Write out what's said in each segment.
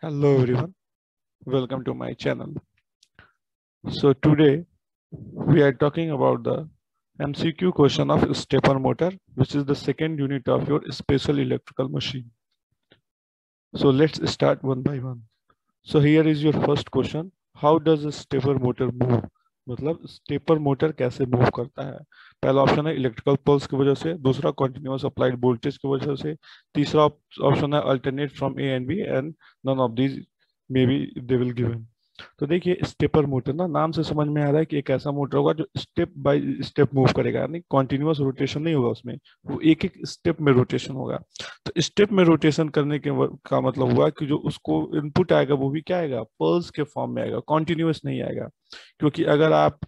Hello everyone, welcome to my channel. So today we are talking about the MCQ question of stepper motor, which is the second unit of your special electrical machine. So let's start one by one. So here is your first question. How does a stepper motor move? मतलब stepper motor कैसे move करता है। पहला option है electrical pulse की वजह से, दूसरा कंटिन्यूअस अप्लाइड वोल्टेज की वजह से, तीसरा ऑप्शन है alternate from A and B and none of these may be they will given. तो देखिए स्टेपर मोटर ना नाम से समझ में आ रहा है कि एक ऐसा मोटर होगा जो स्टेप बाय स्टेप मूव करेगा, यानी कॉन्टिन्यूअस रोटेशन नहीं होगा उसमें, वो एक एक स्टेप में रोटेशन होगा। तो स्टेप में रोटेशन करने के का मतलब हुआ कि जो उसको इनपुट आएगा वो भी क्या आएगा, पल्स के फॉर्म में आएगा, कॉन्टिन्यूअस नहीं आएगा। क्योंकि अगर आप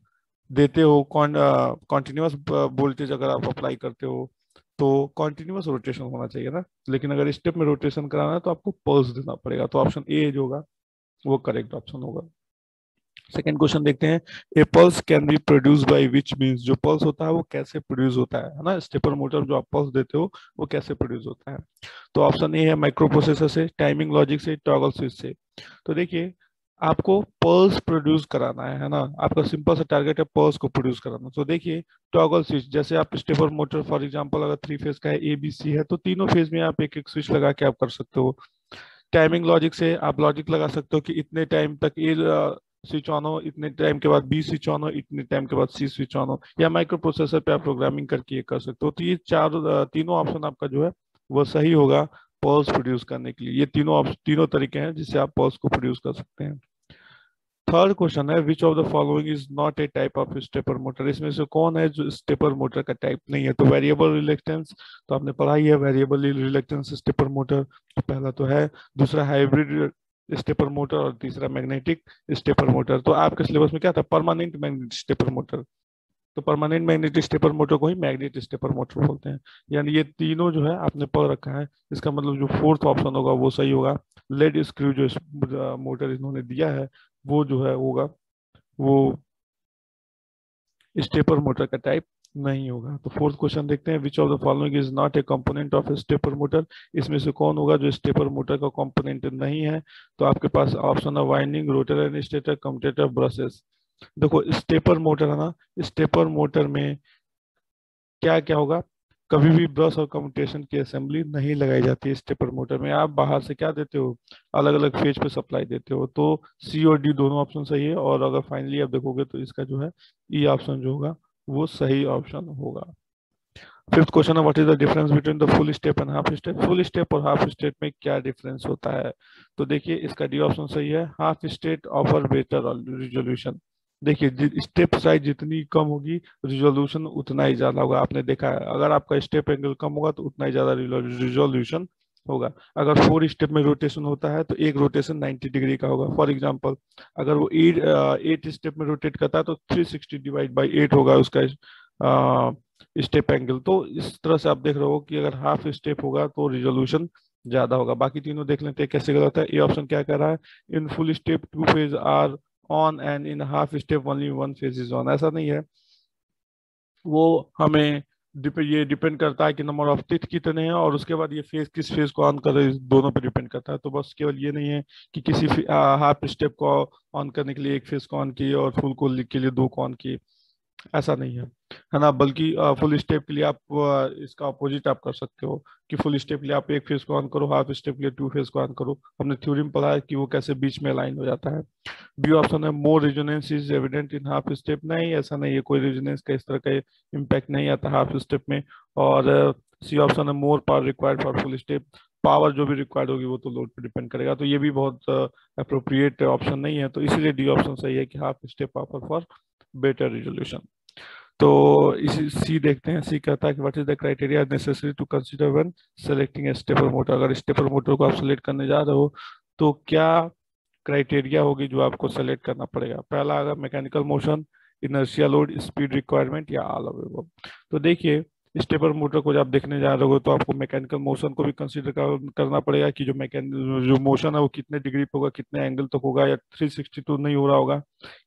देते हो कॉन्टिन्यूअस वोल्टेज अगर आप अप्लाई करते हो तो कॉन्टिन्यूअस रोटेशन होना चाहिए ना, लेकिन अगर स्टेप में रोटेशन कराना है तो आपको पल्स देना पड़ेगा। तो ऑप्शन ए जो होगा वो करेक्ट ऑप्शन होगा। सेकेंड क्वेश्चन देखते हैं। A pulse can be produce by which means, जो पल्स होता है वो कैसे प्रोड्यूस होता है ना, स्टेपर मोटर जो आप पल्स देते हो वो कैसे प्रोड्यूस होता है। तो ऑप्शन ए है माइक्रो प्रोसेसर से, टाइमिंग लॉजिक से, टॉगल स्विच से। तो देखिए आपको पल्स प्रोड्यूस कराना है ना, आपका सिंपल सा टारगेट है पल्स को प्रोड्यूस कराना। तो देखिए टॉगल स्विच, जैसे आप स्टेपर मोटर फॉर एग्जांपल अगर 3 फेज का है, ए बी सी है, तो तीनों फेज में आप एक एक स्विच लगा के आप कर सकते हो। टाइमिंग लॉजिक से आप लॉजिक लगा सकते हो कि इतने टाइम तक ए स्विच ऑन हो, इतने टाइम के बाद बी स्विच ऑन हो, इतने टाइम के बाद सी स्विच ऑन हो, या माइक्रो प्रोसेसर पे आप प्रोग्रामिंग करके ये कर सकते हो। तो ये तीनों ऑप्शन आपका जो है वो सही होगा पल्स प्रोड्यूस करने के लिए। ये तीनों तरीके हैं जिससे आप पल्स को प्रोड्यूस कर सकते हैं। थर्ड क्वेश्चन है which of the following is not a type of stepper motor, इसमें से कौन है जो स्टेपर मोटर का टाइप नहीं है। तो वेरिएबल रिलेक्टेंस, तो आपने पढ़ा ही है वेरिएबल रिलेक्टेंस स्टेपर मोटर, तो पहला तो है। दूसरा हाइब्रिड स्टेपर मोटर, और तीसरा मैग्नेटिक स्टेपर मोटर। तो आपके सिलेबस में क्या था, परमानेंट मैग्नेटिक स्टेपर मोटर। तो परमानेंट मैग्नेटिक स्टेपर मोटर को ही मैग्नेट स्टेपर मोटर बोलते हैं। यानी ये तीनों जो है आपने पढ़ रखा है। इसका मतलब जो फोर्थ ऑप्शन होगा वो सही होगा। लेड स्क्रू जो मोटर इन्होंने दिया है वो जो है होगा वो स्टेपर मोटर का टाइप नहीं होगा। तो फोर्थ क्वेश्चन देखते हैं which of the following is not a component of stepper motor, इसमें से कौन होगा जो स्टेपर मोटर का कंपोनेंट नहीं है। तो आपके पास ऑप्शन है winding, rotor and stator, commutator, brushes. देखो स्टेपर मोटर है ना, स्टेपर मोटर में क्या क्या होगा, कभी भी ब्रश और कम्यूटेशन की असेंबली नहीं लगाई जाती है स्टेपर मोटर में। आप बाहर से क्या देते हो, अलग अलग फेज पे सप्लाई देते हो। तो सी और डी दोनों ऑप्शन सही है, और अगर फाइनली आप देखोगे तो इसका जो है ई ऑप्शन जो होगा वो सही ऑप्शन होगा। फिफ्थ क्वेश्चन है what is the difference between the full step and half step, full step और हाफ स्टेप में क्या डिफरेंस होता है। तो देखिए इसका डी ऑप्शन सही है, half step offer better resolution. देखिए स्टेप साइज जितनी कम होगी रिजोल्यूशन उतना ही ज्यादा होगा। आपने देखा है अगर आपका स्टेप एंगल कम होगा तो उतना ही ज्यादा रिजोल्यूशन होगा। अगर 4 स्टेप में रोटेशन होता है तो एक रोटेशन 90 डिग्री का होगा। फॉर एग्जांपल अगर वो 8 स्टेप में रोटेट करता है तो 360 डिवाइड बाई 8 होगा उसका स्टेप एंगल। तो इस तरह से आप देख रहे हो कि अगर हाफ स्टेप होगा तो रिजोल्यूशन ज्यादा होगा। बाकी तीनों देख लेते हैं कैसे गलत है। ये ऑप्शन क्या कह रहा है, in full step 2 phase are on and in half step only 1 phase is on. ऐसा नहीं है, वो हमें ये डिपेंड करता है कि नंबर ऑफ टिथ कितने हैं, और उसके बाद ये फेज किस फेज को ऑन कर रहे हैं, दोनों पे डिपेंड करता है। तो बस केवल ये नहीं है कि किसी हाफ स्टेप को ऑन करने के लिए एक फेज को ऑन किए और फुल को के लिए 2 को ऑन किए, ऐसा नहीं है ना। बल्कि फुल स्टेप के लिए आप इसका अपोजिट आप कर सकते हो कि फुल स्टेप के लिए आप एक फेज को ऑन करो, हाफ स्टेप के लिए 2 फेज को ऑन करो। हमने थ्योरी में पढ़ा है कि वो कैसे बीच में अलाइन हो जाता है। बी ऑप्शन है मोर resonance is evident in half step, नहीं ऐसा नहीं है, कोई रेजोनेंस का इस तरह का इम्पैक्ट नहीं आता हाफ स्टेप में। और सी ऑप्शन है more power required for full step, power जो भी रिक्वायर्ड होगी वो तो लोड पे डिपेंड करेगा। तो ये भी बहुत अप्रोप्रिएट ऑप्शन नहीं है, तो इसीलिए डी ऑप्शन सही है कि half step offer for better resolution. तो इसी सी देखते हैं। सी कहता है कि what is the criteria necessary to consider when selecting a stepper motor, अगर स्टेपर मोटर को आप सेलेक्ट करने जा रहे हो तो क्या क्राइटेरिया होगी जो आपको सेलेक्ट करना पड़ेगा। पहला अगर mechanical motion, inertia load, speed requirement, या ऑल ऑफ एबव। तो देखिए स्टेपर मोटर को जब आप देखने जा रहे हो तो आपको मैकेनिकल मोशन को भी कंसीडर करना पड़ेगा कि जो मोशन है वो कितने डिग्री पे होगा, कितने एंगल तक होगा, या 360 तो नहीं हो रहा होगा,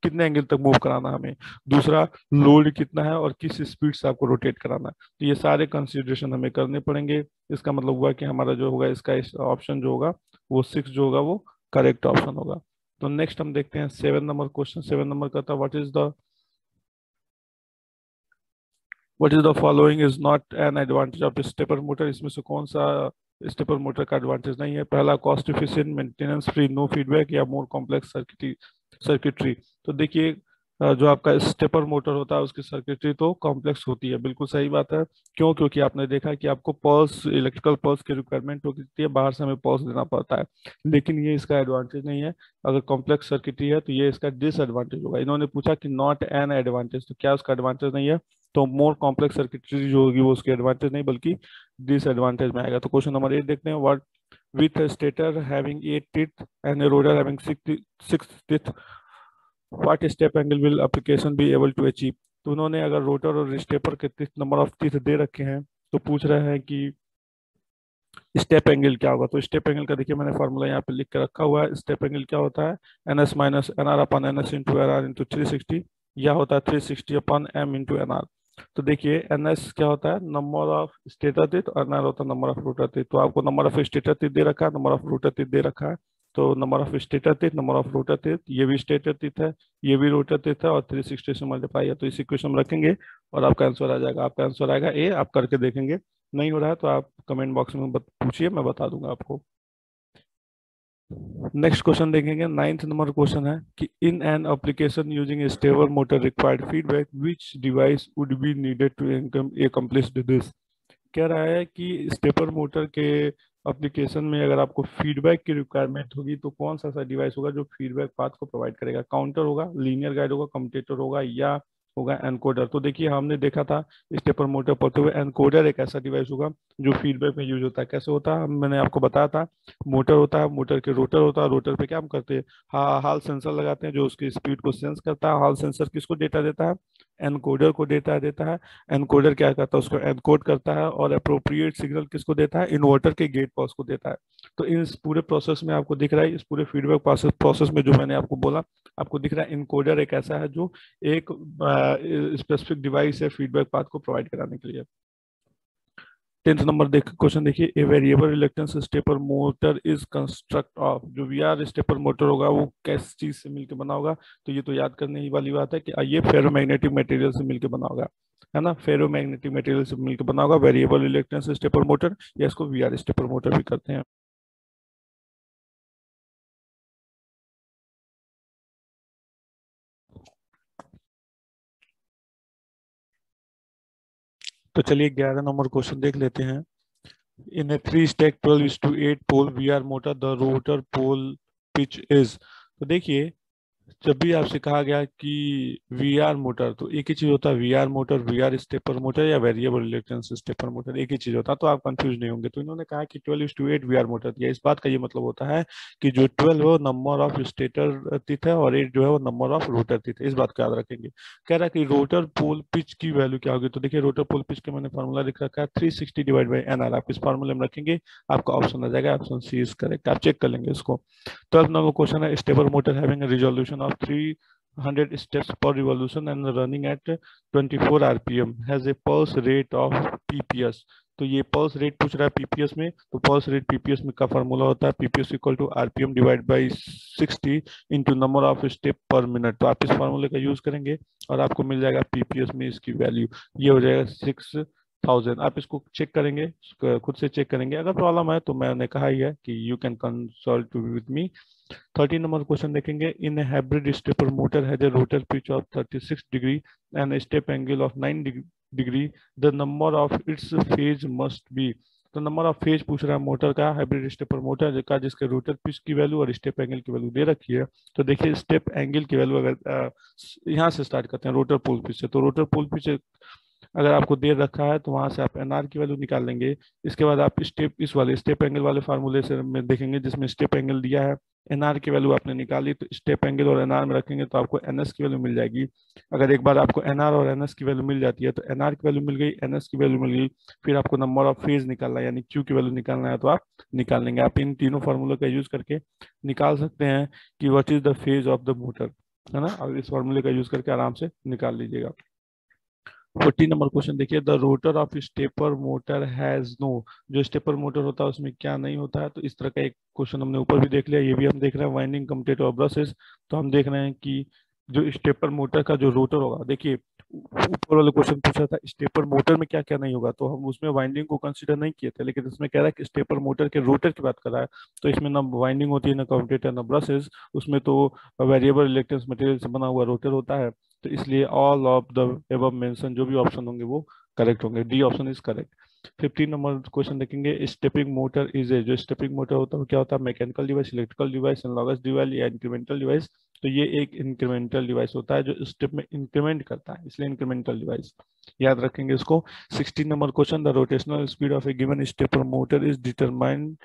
कितने एंगल तक मूव कराना हमें। दूसरा लोड कितना है और किस स्पीड से आपको रोटेट कराना है। तो ये सारे कंसिडरेशन हमें करने पड़ेंगे। इसका मतलब हुआ कि हमारा जो होगा इसका ऑप्शन जो होगा वो 6 जो होगा वो करेक्ट ऑप्शन होगा। तो नेक्स्ट हम देखते हैं 7 नंबर क्वेश्चन। 7 नंबर का था what is the following is not an advantage of stepper motor. इसमें से कौन सा स्टेपर मोटर का एडवांटेज नहीं है? पहला, cost efficient, maintenance free, no feedback, या मोर कॉम्प्लेक्स सर्किटरी। तो देखिए जो आपका स्टेपर मोटर होता है उसकी सर्किटरी तो कॉम्प्लेक्स होती है, बिल्कुल सही बात है। क्यों? क्योंकि आपने देखा कि आपको पल्स, इलेक्ट्रिकल पल्स की रिक्वायरमेंट होती है, बाहर से हमें पल्स देना पड़ता है, लेकिन ये इसका एडवांटेज नहीं है। अगर कॉम्प्लेक्स सर्किटरी है तो ये इसका डिसएडवांटेज होगा। इन्होंने पूछा कि नॉट एन एडवांटेज, तो क्या उसका एडवांटेज नहीं है? तो मोर कॉम्प्लेक्स सर्किटरी जो होगी वो उसकी एडवांटेज नहीं बल्कि डिसएडवांटेज में आएगा। तो क्वेश्चन नंबर 8 देखते हैं। What with stator having 8 teeth and a rotor having 6 teeth, what step angle will application be able to achieve. तो उन्होंने अगर रोटर और स्टेपर के नंबर ऑफ टीथ दे रखे हैं तो पूछ रहे हैं कि स्टेप एंगल क्या होगा। तो स्टेप एंगल का देखिए मैंने फॉर्मूला यहाँ पे लिख के रखा हुआ है। स्टेप एंगल क्या होता है? N S minus N R upon N S into N R into 360, या होता है 360 upon M into N R. तो देखिए एन एस क्या होता है? नंबर ऑफ स्टेटर टीथ, और एन आर होता है नंबर ऑफ रोटर टीथ। तो आपको नंबर ऑफ स्टेटर टीथ दे रखा है, नंबर ऑफ रोटर टीथ दे रखा है। तो number of stator teeth, number of rotor teeth, ये भी स्टेटर टीथ है, ये भी रोटर टीथ है, और 360 से मल्टीप्लाई है। तो इसी क्वेश्चन में रखेंगे और आपका आंसर आ जाएगा। आपका आंसर आएगा ए। आप करके देखेंगे, नहीं हो रहा है तो आप कमेंट बॉक्स में पूछिए, मैं बता दूंगा आपको। नेक्स्ट क्वेश्चन देखेंगे। 9th नंबर क्वेश्चन है कि in an application using stepper motor required feedback which device would be needed to accomplish this. कह रहा है कि स्टेपर मोटर के एप्लीकेशन में अगर आपको फीडबैक की रिक्वायरमेंट होगी तो कौन सा सा डिवाइस होगा जो फीडबैक पाथ को प्रोवाइड करेगा? काउंटर होगा, लीनियर गाइड होगा, कम्यूटेटर होगा, या होगा एनकोडर। तो देखिए हमने देखा था स्टेपर मोटर पढ़ते हुए, एनकोडर एक ऐसा डिवाइस होगा जो फीडबैक में यूज होता है। कैसे होता है? मैंने आपको बताया था, मोटर होता है, मोटर के रोटर होता है, रोटर पे क्या हम करते हैं? हाल सेंसर लगाते हैं जो उसकी स्पीड को सेंस करता है। हाल सेंसर किसको डेटा देता है? एनकोडर को डेटा देता है। एनकोडर क्या करता है? उसको एनकोड करता है और अप्रोप्रिएट सिग्नल किसको देता है? इन्वर्टर के गेट पॉज को देता है। तो इस पूरे प्रोसेस में आपको दिख रहा है, इस पूरे फीडबैक प्रोसेस में जो मैंने आपको बोला, आपको दिख रहा है इनकोडर एक ऐसा है जो एक स्पेसिफिक डिवाइस है फीडबैक पाथ को प्रोवाइड कराने के लिए। 10th नंबर देख क्वेश्चन देखिए। A variable reluctance stepper motor is construct of. जो वी आर स्टेपर मोटर होगा वो किस चीज से मिलकर बना होगा? तो ये तो याद करने ही वाली बात है कि ये फेरोमैग्नेटिक मटेरियल से मिलकर बना होगा, है ना। फेरोमैग्नेटिक मटेरियल से मिलकर बना होगा वेरिएबल रिलक्टेंस स्टेपर मोटर, या इसको वी आर स्टेपर मोटर भी करते हैं। तो चलिए 11 नंबर क्वेश्चन देख लेते हैं। In a three stack 12:8 pole VR motor, the rotor pole pitch is। तो देखिए जब भी आपसे कहा गया कि वीआर मोटर, तो एक ही चीज होता है VR motor, VR stepper motor, या वेरिएबल रिलक्टेंस स्टेपर मोटर, एक ही चीज होता है, तो आप कंफ्यूज नहीं होंगे। तो इन्होंने कहा कि 12:8 वीआर मोटर दिया। इस बात का ये मतलब होता है कि जो 12 है वो नंबर ऑफ स्टेटर टीथ है और 8 जो है वो नंबर ऑफ रोटर टीथ है। इस बात को याद रखेंगे। कह रहा है कि रोटर पोल पिच की वैल्यू क्या होगी। तो देखिए रोटर पोल पिच के मैंने फॉर्मूला लिख रखा है 360 डिवाइड बाई एन आर। आप इस फॉर्मूले में रखेंगे, आपका ऑप्शन आ जाएगा, ऑप्शन सी इज करेक्ट। आप चेक कर लेंगे इसको। 12th नंबर क्वेश्चन है stepper motor having a resolution of 300 steps per revolution and running at 24 rpm has a pulse rate of pps। तो ये पल्स रेट पूछ रहा है पीपीएस में। तो पल्स रेट पीपीएस में का फॉर्मूला होता है PPS equal to RPM divide by 60 into number of step per minute. तो आप इस फॉर्मूले का यूज करेंगे और आपको मिल जाएगा पीपीएस में इसकी वैल्यू, ये हो जाएगा 6000। आप इसको चेक करेंगे, खुद से चेक करेंगे। अगर प्रॉब्लम है तो मैंने कहा ही है कि you can consult with me. 13 number question देखेंगे। In hybrid stepper motor has a rotor pitch of 36 degree and step angle of 9 degree, the number of its phase must be. तो नंबर ऑफ फेज पूछ रहा है motor का, hybrid stepper motor का, जिसके rotor pitch की value और step angle की वैल्यू दे रखी है। तो देखिए स्टेप एंगल की वैल्यू अगर यहाँ से स्टार्ट करते हैं रोटर पोल पिच से, तो रोटर पोल पिच अगर आपको दे रखा है तो वहां से आप एनआर की वैल्यू निकाल लेंगे। इसके बाद आप स्टेप इस वाले स्टेप एंगल वाले फार्मूले से में देखेंगे जिसमें स्टेप एंगल दिया है, एनआर की वैल्यू आपने निकाली, तो स्टेप एंगल और एनआर में रखेंगे तो आपको एनएस की वैल्यू मिल जाएगी। अगर एक बार आपको एनआर और एनएस की वैल्यू मिल जाती है तो एनआर की वैल्यू मिल गई, एनएस की वैल्यू मिल गई, फिर आपको नंबर ऑफ फेज निकालना है यानी क्यू की वैल्यू निकालना है तो आप निकाल लेंगे। आप इन तीनों फार्मूलों का यूज करके निकाल सकते हैं कि what is the phase of the motor, है ना। और इस फार्मूले का यूज करके आराम से निकाल लीजिएगा। 14 नंबर क्वेश्चन देखिए, the rotor of stepper motor has no, जो स्टेपर मोटर होता है उसमें क्या नहीं होता है। तो इस तरह का एक क्वेश्चन हमने ऊपर भी देख लिया, ये भी हम देख रहे हैं वाइंडिंग कम्यूटेटर और ब्रशेस। तो हम देख रहे हैं कि जो स्टेपर मोटर का जो रोटर होगा, देखिए ऊपर वाले क्वेश्चन पूछा था स्टेपर मोटर में क्या क्या नहीं होगा, तो हम उसमें वाइंडिंग को कंसीडर नहीं किए थे, लेकिन इसमें कह रहा है कि स्टेपर मोटर के रोटर की बात कर रहा है। तो इसमें ना वाइंडिंग होती है, ना कम्यूटेटर, ना ब्रशेस, उसमें तो वेरिएबल रिलेक्टेंस मटेरियल से बना हुआ रोटर होता है। तो इसलिए all of the above mention जो भी ऑप्शन होंगे वो करेक्ट होंगे, D option is correct. 15 number question देखेंगे, स्टेपिंग मोटर इज ए, जो स्टेपिंग मोटर होता है वो क्या होता है, mechanical device, electrical device, analogous device या इंक्रीमेंटल डिवाइस। तो ये एक इंक्रीमेंटल डिवाइस होता है जो स्टेप में इंक्रीमेंट करता है, इसलिए इंक्रीमेंटल डिवाइस याद रखेंगे इसको। 16 number question, the rotational speed of A given stepper motor is determined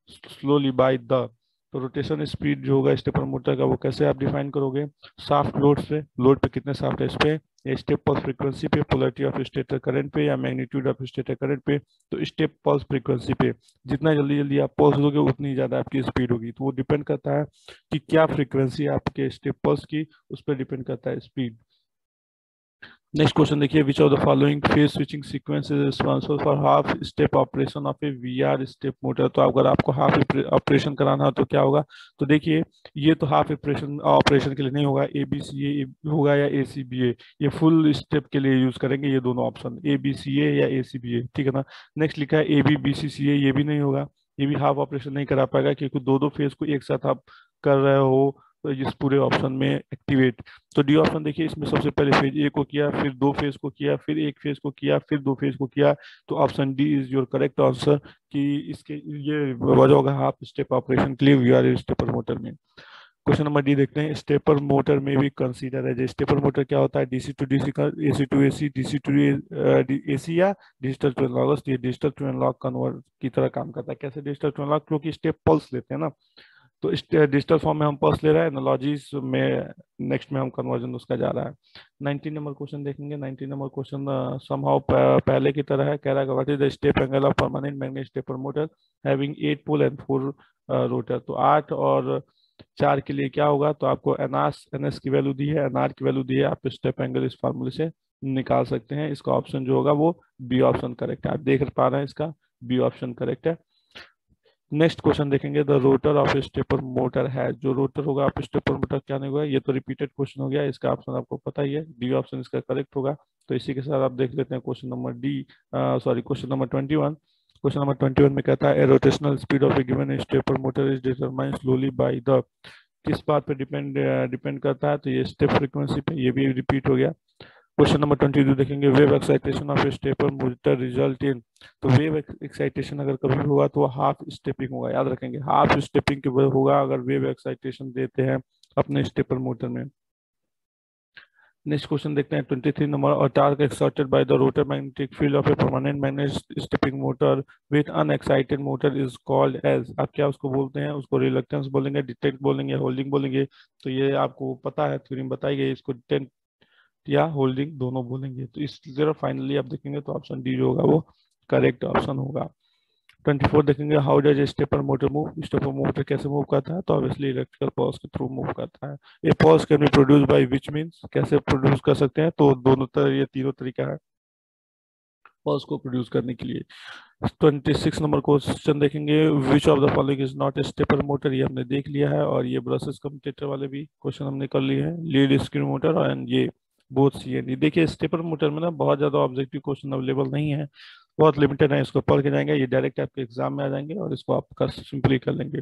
slowly by the, तो रोटेशन स्पीड जो होगा स्टेपर मोटर का वो कैसे आप डिफाइन करोगे, शाफ्ट लोड से, लोड पे कितने शाफ्ट है इस पे, या स्टेप पल्स फ्रीक्वेंसी पे, पोलैरिटी ऑफ स्टेटर करंट पे, या मैग्नीट्यूड ऑफ स्टेटर करंट पे। तो स्टेप पल्स फ्रीक्वेंसी पे, जितना जल्दी जल्दी आप पल्स दोगे उतनी ज्यादा आपकी स्पीड होगी। तो वो डिपेंड करता है कि क्या फ्रीक्वेंसी आपके स्टेप पल्स की, उस पर डिपेंड करता है स्पीड। नेक्स्ट क्वेश्चन देखिए, which of the following phase switching sequence is responsible for half step operation of A VR step motor. तो अगर आपको हाफ ऑपरेशन कराना है तो क्या होगा, तो देखिए ये तो हाफ ऑपरेशन ऑपरेशन के लिए नहीं होगा, ABCA होगा या ACBA, ये फुल स्टेप के लिए यूज करेंगे ये दोनों ऑप्शन, ABCA या ACBA, ठीक है ना। नेक्स्ट लिखा है ABBCCA, ये भी नहीं होगा, ये भी हाफ ऑपरेशन नहीं करा पाएगा क्योंकि दो दो फेज को एक साथ आप कर रहे हो तो इस पूरे ऑप्शन में एक्टिवेट। तो डी ऑप्शन देखिए, इसमें सबसे पहले फेज ए को किया, फिर दो फेज को किया, फिर एक फेज को किया, फिर दो फेज को किया। तो option D is your correct answer, कि इसके ये वजह होगा हाफ स्टेप ऑपरेशन के लिए वीआर स्टेपर मोटर में। क्वेश्चन नंबर डी देखते हैं, स्टेपर मोटर में भी कंसीडर है, जो स्टेपर मोटर क्या होता है, डीसी टू डीसी का, AC to AC, DC to AC या डिजिटल टू एनालॉग। ये डिजिटल टू एनालॉग कन्वर्ट की तरह काम करता है। कैसे डिजिटल टू एनालॉग, क्योंकि स्टेप पल्स लेते हैं ना, तो इस डिजिटल फॉर्म में हम पल्स ले रहे हैं, एनालॉजीज में नेक्स्ट में हम कन्वर्जन उसका जा रहा है। 19 नंबर क्वेश्चन देखेंगे, 19 नंबर क्वेश्चन समहाउ पहले की तरह है, कह रहा है what is the step angle of permanent magnet stepper motor having 8 pole and 4 rotor. तो 8 और 4 के लिए क्या होगा, तो आपको एनएस की वैल्यू दी है, एनआर की वैल्यू दी है, आप स्टेप एंगल इस फार्मूले से निकाल सकते हैं। इसका ऑप्शन जो होगा वो बी ऑप्शन करेक्ट है, आप देख पा रहे हैं इसका बी ऑप्शन करेक्ट है। नेक्स्ट क्वेश्चन देखेंगे, the rotor of stepper motor है, जो रोटर होगा ऑफ स्टेपर मोटर क्या नहीं होगा, ये तो रिपीटेड क्वेश्चन हो गया, इसका ऑप्शन आपको पता ही है, डी ऑप्शन इसका करेक्ट होगा। तो इसी के साथ आप देख लेते हैं question number D, sorry question number 21। Question number 21 में कहता है rotational speed of A given stepper motor is determined slowly by the, किस बात पे डिपेंड करता है, तो ये स्टेप फ्रीक्वेंसी पे, ये भी रिपीट हो गया। क्वेश्चन नंबर 22 देखेंगे, wave excitation of stepper motor result in, तो वेव एक्साइटेशन अगर कभी होगा तो हाफ स्टेपिंग होगा, याद रखेंगे हाफ स्टेपिंग के होगा अगर वेव एक्साइटेशन देते हैं अपने स्टेपर मोटर में। नेक्स्ट क्वेश्चन देखते हैं 23 नंबर, और torque exerted by the rotor magnetic field of a permanent magnet stepping motor with unexcited motor is called as, आप क्या उसको बोलते हैं, उसको रिलक्टेंस बोलेंगे, डिटेक्ट बोलेंगे, होल्डिंग बोलेंगे। तो ये आपको पता है, थ्योरी बताई गई, इसको डिटेक्ट या होल्डिंग दोनों बोलेंगे। तो इस तरह फाइनली आप देखेंगे तो ऑप्शन डी जो होगा वो करेक्ट ऑप्शन होगा। 24 देखेंगे, how does stepper motor move, stepper motor कैसे मूव करता है, तो ऑब्वियसली इलेक्ट्रिकल पल्स के थ्रू मूव करता है। ये pulse can be produce by which means, कैसे प्रोड्यूस कर सकते हैं, तो दोनों तरह ये तीनों तरीका है पल्स को प्रोड्यूस करने के लिए। 26 नंबर क्वेश्चन देखेंगे, which of the following is not a stepper motor, ये हमने देख लिया है, और ये ब्रशेस कम्यूटेटर वाले भी क्वेश्चन हमने कर लिए हैं, लीड स्क्रू मोटर और ये बोथ CNC। देखिए स्टेपर मोटर में ना बहुत ज्यादा ऑब्जेक्टिव क्वेश्चन अवेलेबल नहीं है, बहुत लिमिटेड है, इसको पढ़ के जाएंगे, ये डायरेक्ट आपके एग्जाम में आ जाएंगे और इसको आप कर सिंपली कर लेंगे।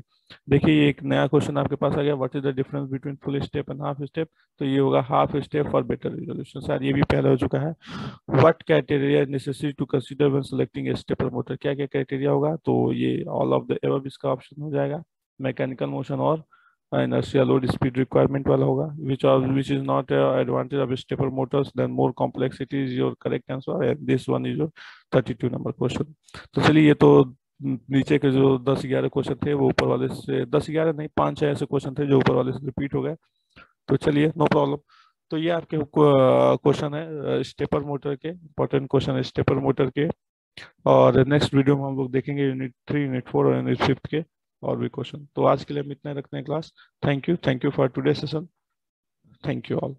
देखिए ये एक नया क्वेश्चन आपके पास आ गया, what is the difference between full step and half step, तो ये होगा half step for better resolution, शायद ये भी पहले हो चुका है। What criteria necessary to consider when selecting a stepper motor, क्या क्या क्राइटेरिया होगा, तो ये ऑल ऑफ द एबव इसका ऑप्शन हो जाएगा, मैकेनिकल मोशन और inertia load speed requirement वाला होगा, which is not advantage of stepper motors, then more complexity is your correct answer, and this one is your 32 number question. तो चलिए ये तो नीचे के जो 10-11 क्वेश्चन थे वो ऊपर वाले से 10-11 नहीं 5-6 ऐसे क्वेश्चन थे जो ऊपर वाले से रिपीट हो गए, तो चलिए नो प्रॉब्लम। तो ये आपके क्वेश्चन है स्टेपर मोटर के, इंपॉर्टेंट क्वेश्चन है स्टेपर मोटर के, और नेक्स्ट वीडियो में हम लोग देखेंगे यूनिट 3, यूनिट 4 और यूनिट 5 के और भी क्वेश्चन। तो आज के लिए हम इतना रखते हैं class. Thank you for today session, thank you all.